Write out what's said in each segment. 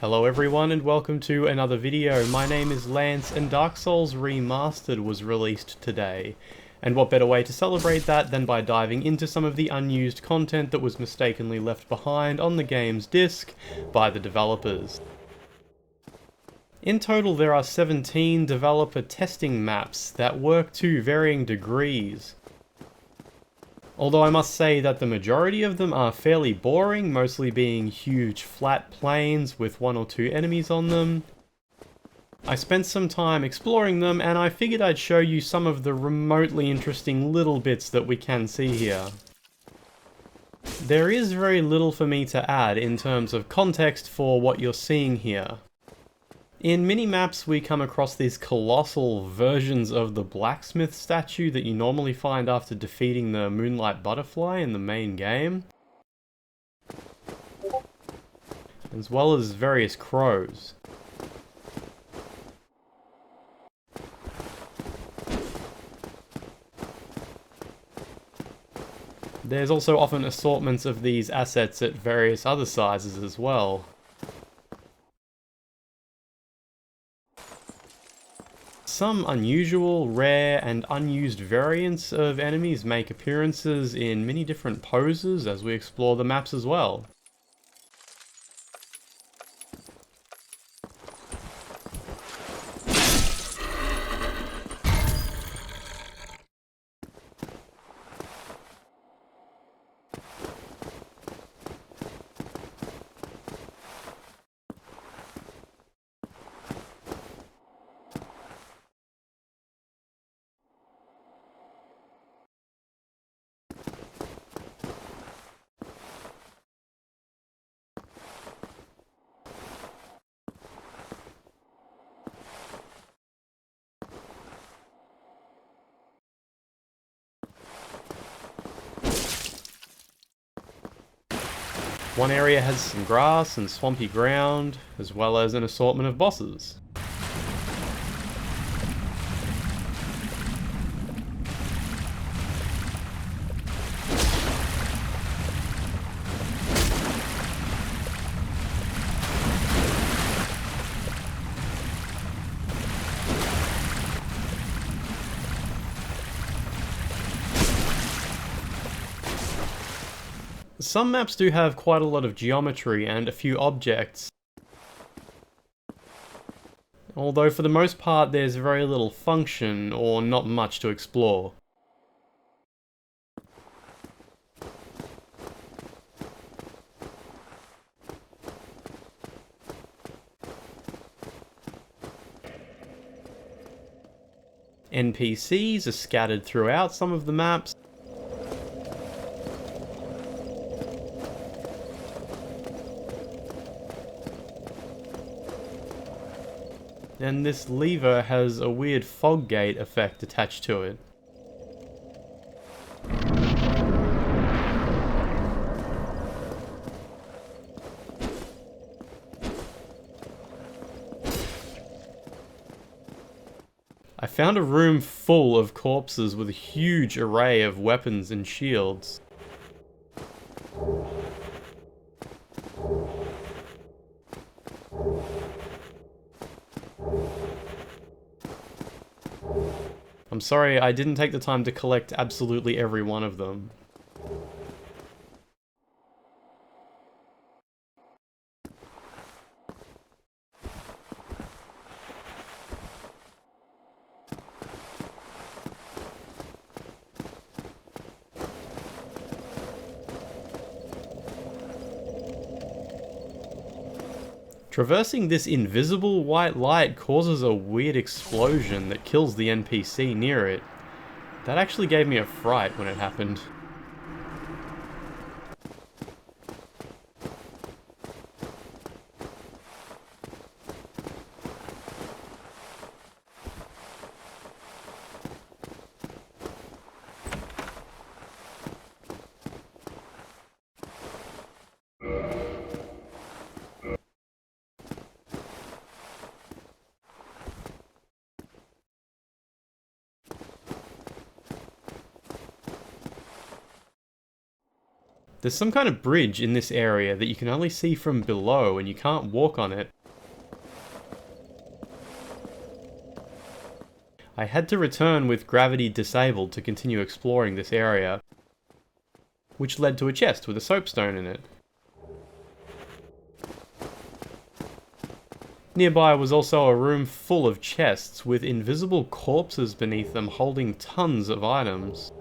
Hello everyone and welcome to another video. My name is Lance and Dark Souls Remastered was released today. And what better way to celebrate that than by diving into some of the unused content that was mistakenly left behind on the game's disc by the developers. In total there are 17 developer testing maps that work to varying degrees. Although I must say that the majority of them are fairly boring, mostly being huge flat plains with one or two enemies on them. I spent some time exploring them and I figured I'd show you some of the remotely interesting little bits that we can see here. There is very little for me to add in terms of context for what you're seeing here. In mini-maps we come across these colossal versions of the blacksmith statue that you normally find after defeating the Moonlight Butterfly in the main game, as well as various crows. There's also often assortments of these assets at various other sizes as well. Some unusual, rare, and unused variants of enemies make appearances in many different poses as we explore the maps as well. One area has some grass and swampy ground, as well as an assortment of bosses. Some maps do have quite a lot of geometry and a few objects, although for the most part there's very little function or not much to explore. NPCs are scattered throughout some of the maps, and this lever has a weird fog gate effect attached to it. I found a room full of corpses with a huge array of weapons and shields. I'm sorry, I didn't take the time to collect absolutely every one of them. Traversing this invisible white light causes a weird explosion that kills the NPC near it. That actually gave me a fright when it happened. There's some kind of bridge in this area that you can only see from below and you can't walk on it. I had to return with gravity disabled to continue exploring this area, which led to a chest with a soapstone in it. Nearby was also a room full of chests with invisible corpses beneath them holding tons of items.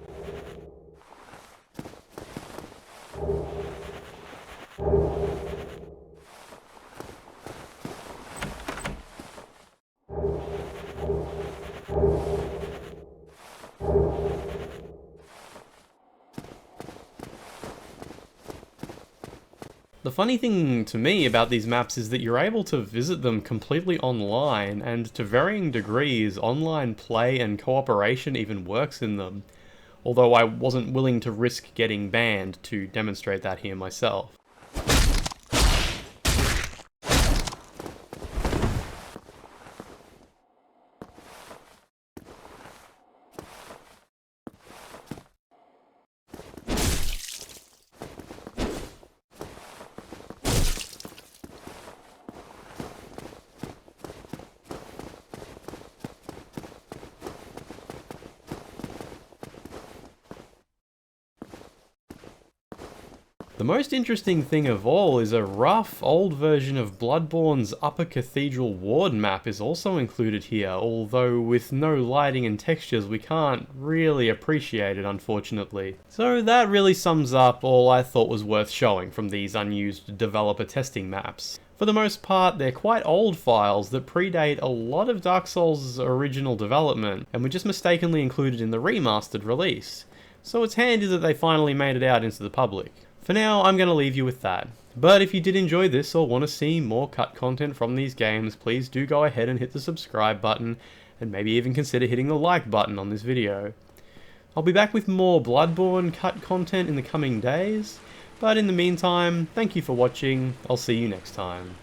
The funny thing to me about these maps is that you're able to visit them completely online, and to varying degrees, online play and cooperation even works in them. Although I wasn't willing to risk getting banned to demonstrate that here myself. The most interesting thing of all is a rough, old version of Bloodborne's Upper Cathedral Ward map is also included here, although with no lighting and textures we can't really appreciate it, unfortunately. So that really sums up all I thought was worth showing from these unused developer testing maps. For the most part, they're quite old files that predate a lot of Dark Souls' original development, and were just mistakenly included in the remastered release. So it's handy that they finally made it out into the public. For now, I'm going to leave you with that. But if you did enjoy this or want to see more cut content from these games, please do go ahead and hit the subscribe button, and maybe even consider hitting the like button on this video. I'll be back with more Bloodborne cut content in the coming days, but in the meantime, thank you for watching. I'll see you next time.